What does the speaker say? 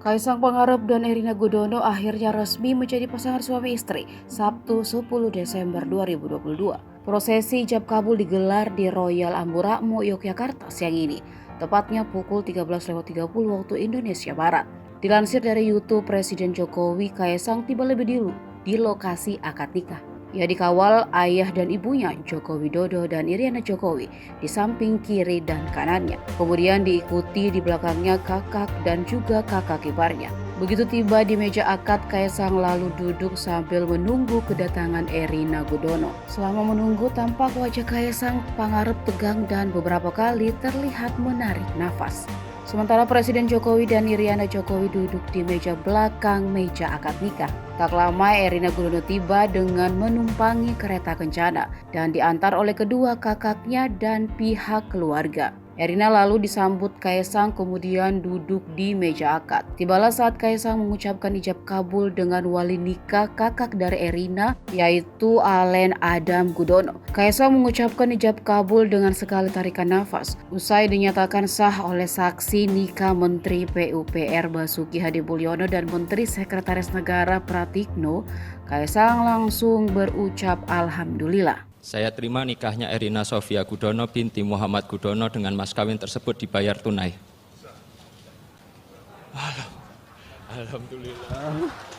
Kaisang Pangarep dan Erina Gudono akhirnya resmi menjadi pasangan suami istri Sabtu 10 Desember 2022. Prosesi ijab kabul digelar di Royal Amburakmu, Yogyakarta siang ini, tepatnya pukul 13.30 waktu Indonesia Barat. Dilansir dari YouTube Presiden Jokowi, Kaisang tiba lebih dulu di lokasi akad nikah. Ia dikawal ayah dan ibunya, Joko Widodo dan Iryana Jokowi, di samping kiri dan kanannya. Kemudian diikuti di belakangnya kakak dan juga kakak iparnya. Begitu tiba di meja akad, Kaisang lalu duduk sambil menunggu kedatangan Erina Gudono. Selama menunggu, tampak wajah Kaisang Pangarep tegang dan beberapa kali terlihat menarik nafas. Sementara Presiden Jokowi dan Iryana Jokowi duduk di meja belakang meja akad nikah. Tak lama Erina Gudono tiba dengan menumpangi kereta kencana dan diantar oleh kedua kakaknya dan pihak keluarga. Erina lalu disambut Kaisang kemudian duduk di meja akad. Tibalah saat Kaisang mengucapkan ijab kabul dengan wali nikah kakak dari Erina, yaitu Alen Adam Gudono. Kaisang mengucapkan ijab kabul dengan sekali tarikan nafas. Usai dinyatakan sah oleh saksi nikah Menteri PUPR Basuki Hadimulyono dan Menteri Sekretaris Negara Pratikno, Kaisang langsung berucap Alhamdulillah. Saya terima nikahnya Erina Sofia Gudono binti Muhammad Gudono dengan mas kawin tersebut dibayar tunai. Alhamdulillah.